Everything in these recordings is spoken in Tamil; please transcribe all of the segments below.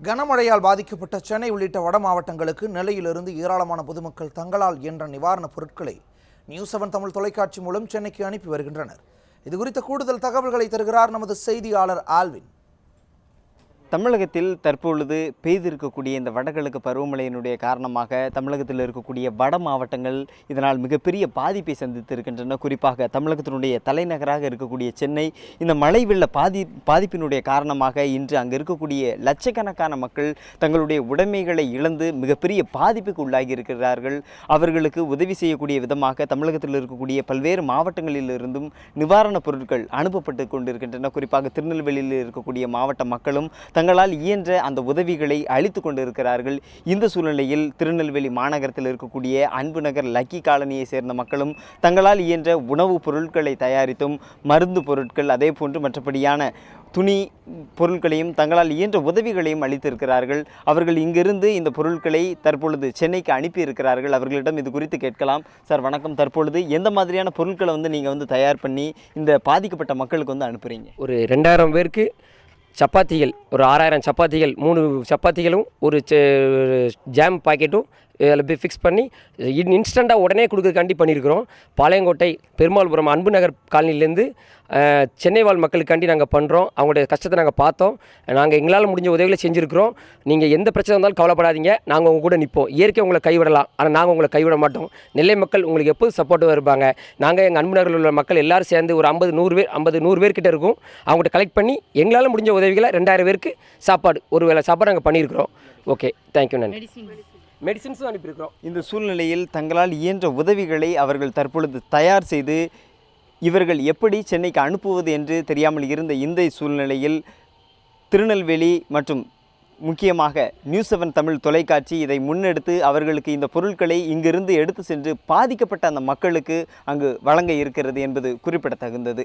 கனமழையால் பாதிக்கப்பட்ட சென்னை உள்ளிட்ட வட மாவட்டங்களுக்கு நெல்லையிலிருந்து ஏராளமான பொதுமக்கள் தங்களால் இயன்ற நிவாரணப் பொருட்களை நியூஸ்7 தமிழ் தொலைக்காட்சி மூலம் சென்னைக்கு அனுப்பி வருகின்றனர். இதுகுறித்த கூடுதல் தகவல்களை தருகிறார் நமது செய்தியாளர் ஆல்வின். தமிழகத்தில் தற்பொழுது பெய்திருக்கக்கூடிய இந்த வடகிழக்கு பருவமழையினுடைய காரணமாக தமிழகத்தில் இருக்கக்கூடிய வட மாவட்டங்கள் இதனால் மிகப்பெரிய பாதிப்பை சந்தித்திருக்கின்றன. குறிப்பாக தமிழகத்தினுடைய தலைநகராக இருக்கக்கூடிய சென்னை இந்த மழை வெள்ள பாதிப்பினுடைய காரணமாக இன்று அங்கு இருக்கக்கூடிய லட்சக்கணக்கான மக்கள் தங்களுடைய உடைமைகளை இழந்து மிகப்பெரிய பாதிப்புக்கு உள்ளாகி இருக்கிறார்கள். அவர்களுக்கு உதவி செய்யக்கூடிய விதமாக தமிழகத்தில் இருக்கக்கூடிய பல்வேறு மாவட்டங்களிலிருந்தும் நிவாரணப் பொருட்கள் அனுப்பப்பட்டு கொண்டிருக்கின்றன. குறிப்பாக திருநெல்வேலியில் இருக்கக்கூடிய மாவட்ட மக்களும் தங்களால் இயன்ற அந்த உதவிகளை அளித்து கொண்டிருக்கிறார்கள். இந்த சூழ்நிலையில் திருநெல்வேலி மாநகரத்தில் இருக்கக்கூடிய அன்பு நகர் லக்கி காலனியை சேர்ந்த மக்களும் தங்களால் இயன்ற உணவுப் பொருட்களை தயாரித்தும் மருந்து பொருட்கள் அதே போன்று மற்றபடியான துணி பொருட்களையும் தங்களால் இயன்ற உதவிகளையும் அளித்திருக்கிறார்கள். அவர்கள் இங்கிருந்து இந்த பொருட்களை தற்பொழுது சென்னைக்கு அனுப்பியிருக்கிறார்கள். அவர்களிடம் இது குறித்து கேட்கலாம். சார் வணக்கம். தற்பொழுது எந்த மாதிரியான பொருட்களை நீங்கள் தயார் பண்ணி இந்த பாதிக்கப்பட்ட மக்களுக்கு அனுப்புகிறீங்க? ஒரு 2000 பேருக்கு சப்பாத்திகள், ஒரு 6000 சப்பாத்திகள், 3 சப்பாத்திகளும் ஒரு ஜாம் பாக்கெட்டும் அதில் போய் ஃபிக்ஸ் பண்ணி இன்ஸ்டண்ட்டாக உடனே கொடுக்குறதுக்காண்டி பண்ணியிருக்கிறோம். பாளையங்கோட்டை பெருமாள்புரம் அன்பு நகர் காலனிலேருந்து சென்னை வாழ் மக்களுக்காண்டி நாங்கள் பண்ணுறோம். அவங்களுடைய கஷ்டத்தை நாங்கள் பார்த்தோம். நாங்கள் எங்களால் முடிஞ்ச உதவிகளை செஞ்சுருக்கிறோம். நீங்கள் எந்த பிரச்சனை இருந்தாலும் கவலைப்படாதீங்க, நாங்கள் உங்கள் கூட நிற்போம். இயற்கை உங்களை கைவிடலாம், ஆனால் நாங்கள் உங்களை கைவிட மாட்டோம். நெல்லை மக்கள் உங்களுக்கு எப்போது சப்போர்ட்டாக இருப்பாங்க. நாங்கள் எங்கள் அன்பு நகரில் உள்ள மக்கள் எல்லோரும் சேர்ந்து ஒரு 50-100 பேர் கிட்ட இருக்கும். அவங்கள்ட்ட கலெக்ட் பண்ணி எங்களால் முடிஞ்ச உதவிகளை 2000 பேருக்கு சாப்பாடு, ஒரு வேளை சாப்பாடு நாங்கள் பண்ணியிருக்கிறோம். Okay, thank you. நன்றி. மெடிசின்ஸும் அனுப்பியிருக்கிறோம். இந்த சூழ்நிலையில் தங்களால் இயன்ற உதவிகளை அவர்கள் தற்பொழுது தயார் செய்து இவர்கள் எப்படி சென்னைக்கு அனுப்புவது என்று தெரியாமல் இருந்த இந்த சூழ்நிலையில் திருநெல்வேலி மற்றும் முக்கியமாக நியூஸ்7 தமிழ் தொலைக்காட்சி இதை முன்னெடுத்து அவர்களுக்கு இந்த பொருட்களை இங்கிருந்து எடுத்து சென்று பாதிக்கப்பட்ட அந்த மக்களுக்கு அங்கு வழங்க இருக்கிறது என்பது குறிப்பிடத்தகுந்தது.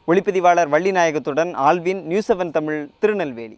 ஒளிப்பதிவாளர் வள்ளிநாயகத்துடன் ஆல்வின், நியூஸ்7 தமிழ், திருநெல்வேலி.